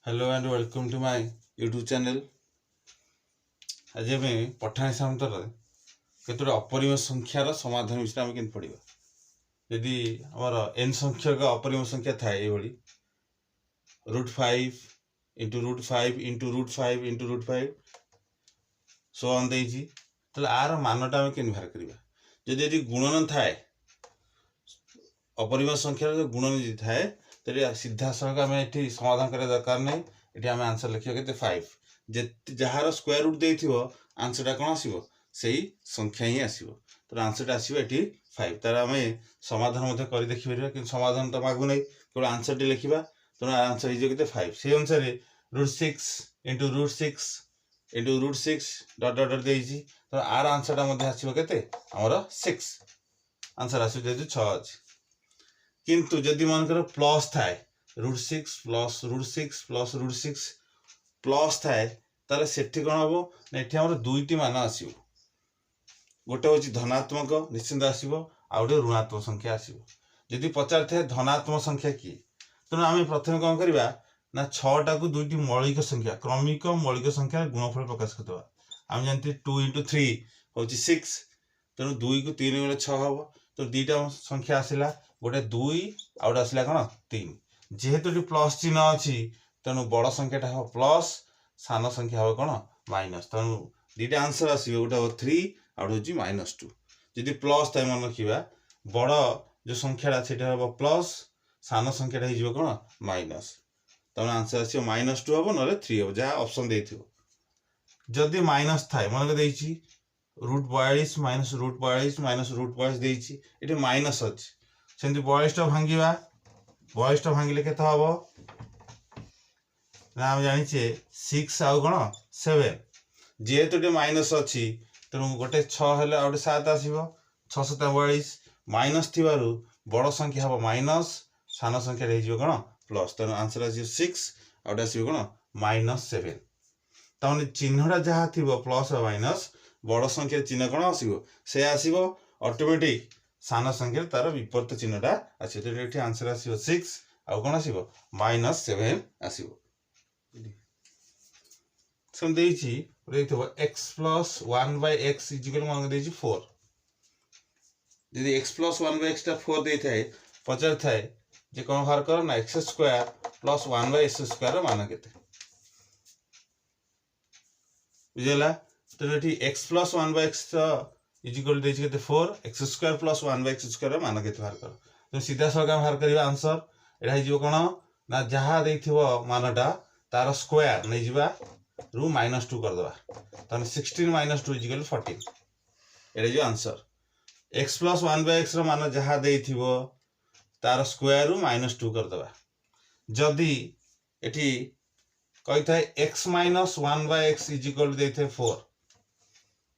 Hello and welcome to my YouTube channel. आज आम पठाणी सामंतर केतोटी अपरिमेय संख्यार समाधान विषय आम केमती पढ़ा। यदि आमर एन संख्यक अपरिमेय संख्या थाए √5 into √5 into √5 into √5 so on देजी आर मानटा आम केमती बाहर करवा। यदि गुणन थाए अपरिमेय संख्यार गुणन यदि थाए तो सीधा सड़क आम ये समाधान करने दरकार नहीं। ये आम आंसर लिखा के 5 जार स्क्वायर रूट दे आंसरटा कौन आसो से संख्या ही आसो। तो आंसरटा आसो ये 5 तार आम समाधान कर देखिपर कि समाधान तो मागु नहीं केवल आंसर टी लिखा। तेणु आंसर हो 5 से अनुसार √6 इंटू √6 इंटू √6 डट डट डट देजी। तो आर आंसरटा आसो के आमर 6 आंसर आसो जेहतु 6 अच्छे। किंतु जदि मन कर प्लस थाए √6 प्लस √6 प्लस √6 प्लस थाए ताले सेठी कौन हम ना ये आम दुईटी मान आसो। गोटे हूँ धनात्मक निश्चिंत आसो आ गए ऋणात्मक संख्या आसो। जदि पचार थे धनात्मक संख्या किए तेणु आम प्रथम कौन करवा ना 6टा को दुईटी मौलिक संख्या क्रमिक मौलिक संख्या गुणफल प्रकाश करदे। आम जानते 2 इंटू 3 हूँ 6 तेणु 2 को 3 गले 6 हम। तो दुईटा संख्या आसला गोटे 2 आ गए आसला कौन 3 जेहेतु ये प्लस चिन्ह अच्छी तेणु बड़ संख्याटा हम प्लस सान संख्या हम कौन माइनस। तेणु दुईटा आंसर आसो गोटे हम 3 आ गए हूँ -2। जदि प्लस थाए मन रखा बड़ जो संख्याटा से हम प्लस सान संख्याटा हो कौन माइनस। तेणु आंसर आसो -2 हम ना 3 हम जहाँ ऑप्शन दे। जदि माइनस थाए मन को √42 माइनस √42 माइनस √42 ये माइनस अच्छे सेमती 42 भांगा 42 भांगे के हम ना आम जाचे 6 आउ कौन 7 जेहेतु ये माइनस अच्छी तेणु गोटे 6 हेल्ले आ गए 7 आसो 6 7 42 माइनस थी बड़ संख्या हम माइनस सान संख्या हो कौन प्लस। तेणु आंसर आसो 6 आ गए आसो कौन -7। तमें चिन्हटा जहाँ थी प्लस माइनस बड़ संख्या चिन्ह कौन आसो से आसो ऑटोमेटिक सान संख्या तार विपरीत चिन्हटा आसो। तो ये आंसर आसो 6 आउ कौन आसो -7 आसो। x प्लस 1/x इजिकल मन को 4 यदि x प्लस 1/x टा 4 दे थाए पचार थाए जे कौन बाहर कर ना x² प्लस 1/x² मान केते बुझेला। तो ये x प्लस 1/x इजिकल के 4 x² प्लस 1/x² मान के बाहर कर। तो सीधा सड़क बाहर करवा आंसर यहाँ कौन ना जहाँ दे मानटा तार स्क्वायर नहीं जा -2 करदे। तो 16 - 2 इजिकल 14 ये जो आंसर x प्लस 1/x मान जहाँ दे तार स्क्वायर -2 करदे। जदि ये कही था x माइनस 1/x इजिकल दे 4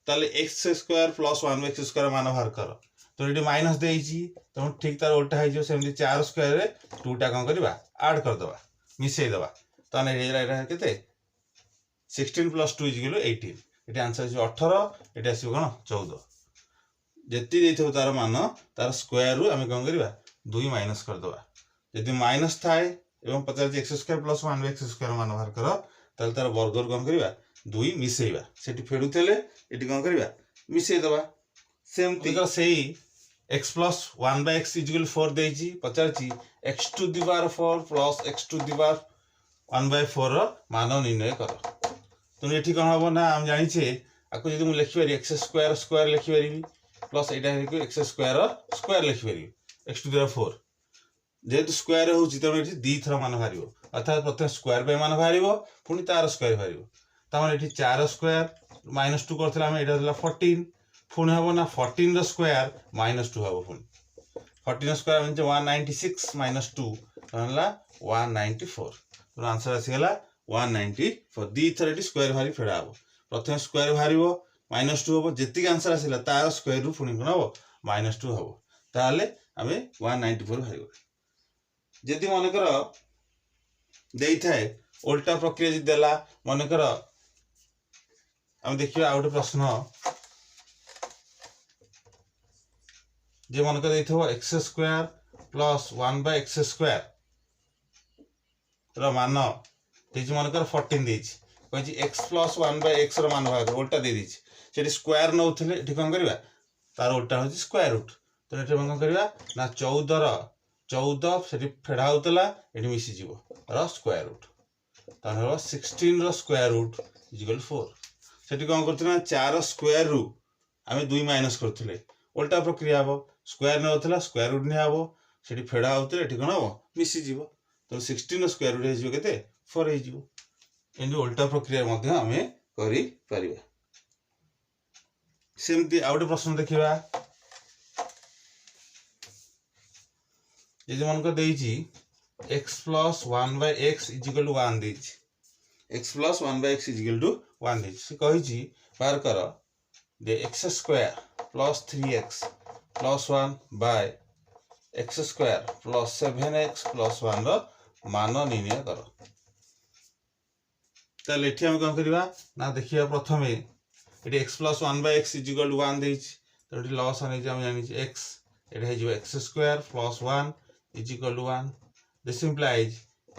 ताले x² प्लस 1/x² मान बाहर कर। तो ये माइनस दे तुम ठीक तार उल्टा हो सेमती 4 स्क्वायर 2टा कौन करवा आड करदे मिसेदे। तो के 16 + 2 = 18 ये आंसर आसो 18 ये आसो कौन 14 जी तार मान तार स्क्वायर आम कौन करवा 2 माइनस करदे। जदि माइनस थाए एवं पचार x² प्लस 1/x² मान बाहर कर ताल तार वर्गर कौन करवा 2 मिसेवा से फेड़ुले ये कौन करवा मिसेदे। सेमती से x प्लस 1/x इजिकल 4 दे पचार x⁴ प्लस x⁴ मान निर्णय कर। तेणु ये कौन हम ना आम जाचे आपको जब मुझे लिखिपारि x² स्क्वायर लिखिपारि प्लस यहाँ x² लिखिपारि x⁴ जेहेतु स्क्वायर हो तेणु दी थर मान बाहर अर्थात प्रथम स्क्वायर मान बाहर पुणी तार स्क्वायर बाहर। तो ये 4 स्क्वायर -2 करते 14 पुणी हम ना 14 स्क्वायर -2 हम पुणी 14 स्क्वायर 196 - 2 194। तो आंसर आसीगला 194 दी थर ये स्क्वायर बाहरी फेड़ा हम प्रथम स्क्वायर बाहर -2 हम जी आंसर आसला तार स्क्वायर रू पुणी कौन हम -2 हम ताहले आम 194 बाहर। जदि मनकर दे थाए उल्टा प्रक्रिया जी देला मनकर आम देखिए आ गए प्रश्न जे मनकर दे x² प्लस 1/x² मान देछि मनकर 14 देछि कहछि x + 1/x रो मान भाग उल्टा दे देछि सेठी स्क्वायर नउथिले एठी कोन करबा तार उल्टा होछि स्क्वायर रूट तो एठी कोन करबा ना 14 सेठी फेडा होतला एठी मिसि जीवो रो स्क्वायर रूट तार हो 16 रो स्क्वायर रूट = 4 सेठी कोन करथिना 4 रो स्क्वायर रू आमे 2 माइनस करथिले उल्टा प्रक्रिया हबो स्क्वायर नउथिला स्क्वायर रूट ने हबो सेठी फेडा होतले एठी कोन हबो मिसि जीवो तो 16 रो स्क्वायर रूट हे जीवो केते 4 हे जीवो एंड उल्टा प्रक्रिया मध्य आमे करि परिबा सेमती आउटे प्रश्न देखिबा ये मन को देछि x + 1/x = 1 देछि x + 1/x = 1 देछि से कहिछि बाहर कर दे x² + 3x + 1 / x² + 7x + 1 रो मान निर्णय कर ताले एठी हम कोन करबा ना देखिया प्रथमे एठी x + 1/x = 1 देछि तो एठी लॉस आने जे हम जानि छी x एठी हे जो x² + 1 = 1 this implies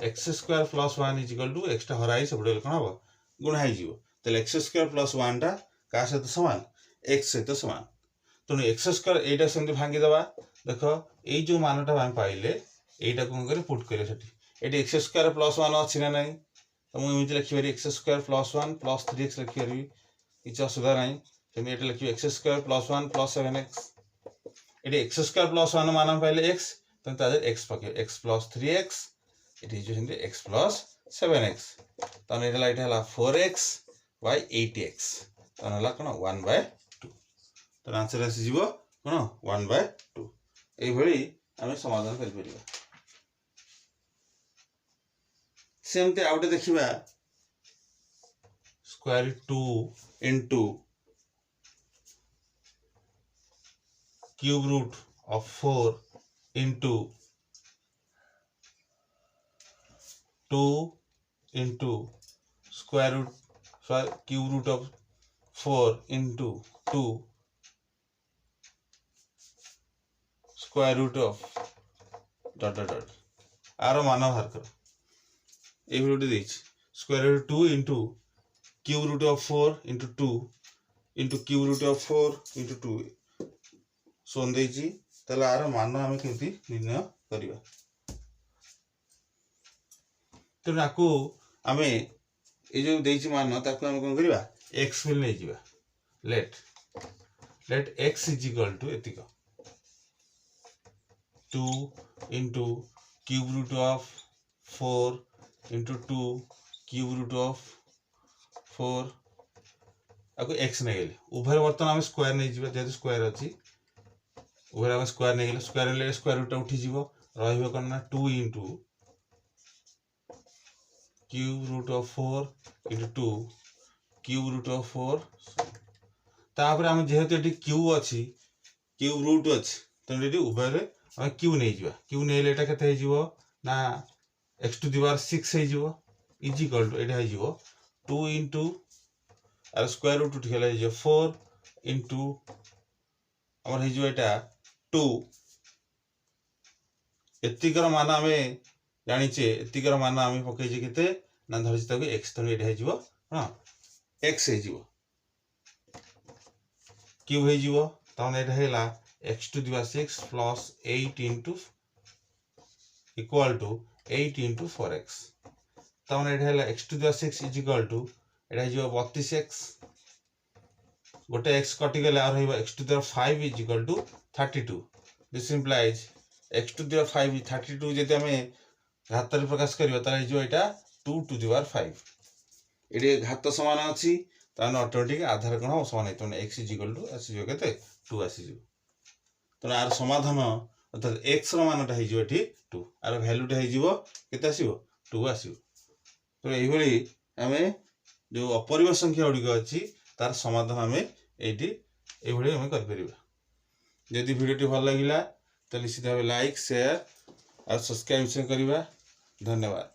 x² + 1 = x टा हराई सब कोन हबो गुण हे जीवो ताले x² + 1 टा का सहित समान x सहित समान तो x² एटा सेंति भांगी दबा देखो ए जो मानटा हम पाइले एटा कोन करे पुट करे सेठी एटी x² + 1 अछि ना नाही तो मु इमिति लिखि पारि x² + 1 + 3x लिखि पारि किछ असुविधा नाही सेमि एटा लिखि x² + 1 + 7x एटी x² + 1 मान पाइले x तो ताजे x पके x + 3x एटी जो सेमि x + 7x तो एटा हला 4x / 8x तो हला कोन 1/2 तो आंसर आसी जीवो कोन 1/2 एई भली आमे समाधान करि परिबा सेमते आउटे देखिबा √2 into cube root of 4 into 2 into cube root of 4 into 2 square root of ... आरो मान बाहर कर ए भिडियो देछि √2 into cube root of 4 into 2 into cube root of 4 into 2 सोन देछि तले आरो मान हम केति निर्णय करिवा तो नाकू आमे ए जो देछि मान ताकू हम कोन करिवा x विल नै जिवा let x = एतिक 2 into cube root of 4 into 2 cube root of 4 आको x नै गेले उभय वर्तन हम स्क्वायर नै जिवा जे स्क्वायर अछि उभय हम स्क्वायर नै गेले स्क्वायर ले स्क्वायर रूट उठी जिवो रहिबो करना 2 into cube root of 4 into 2 cube root of 4 तापर हम जेहेतु एटी q अछि cube root अछि तो एटी उभय रे हम q नै जिवा q नै ले एटा कते हे जिवो ना x⁻6 हे जिवो = एटा हे जिवो 2 into आर स्क्वायर रूट उठ गेले जे 4 into हमर हे जो एटा 2 एतिकर मान हमें जानि छे एतिकर मान हमें पके जे केते ना धरछि तक x तो एटा हे जिवो हां x हे जिवो q हे जिवो तने एटा हेला x⁻6 + 8 into equal to 8 into 4x तने एटा हेला x⁻6 = एटा जो 32x गोटे x कटि गेले आ रहइबो x⁻5 = 32 दिस इंप्लाइज x⁻5 32 जदि हमें घात रे प्रकाश करियो त जो एटा 2⁵ एडी घात समान अछि तान ऑटोमेटिक आधार कोन हो समान हेतु x = आसी जो केते 2 आसी जो तो आर समाधान अर्थात x रो मानटा हे जो एठी 2 आर वैल्यूटा हे जिवो केते आसीबो 2 आसीबो तो एही भली हमें जो अपरिमेय संख्या उडी अछि तार समाधान हमें एठी एही भली हमें कर परिबा यदि वीडियोटी भल लागिला तो निश्चित भाबे लाइक शेयर और सब्सक्राइब करिबा धन्यवाद।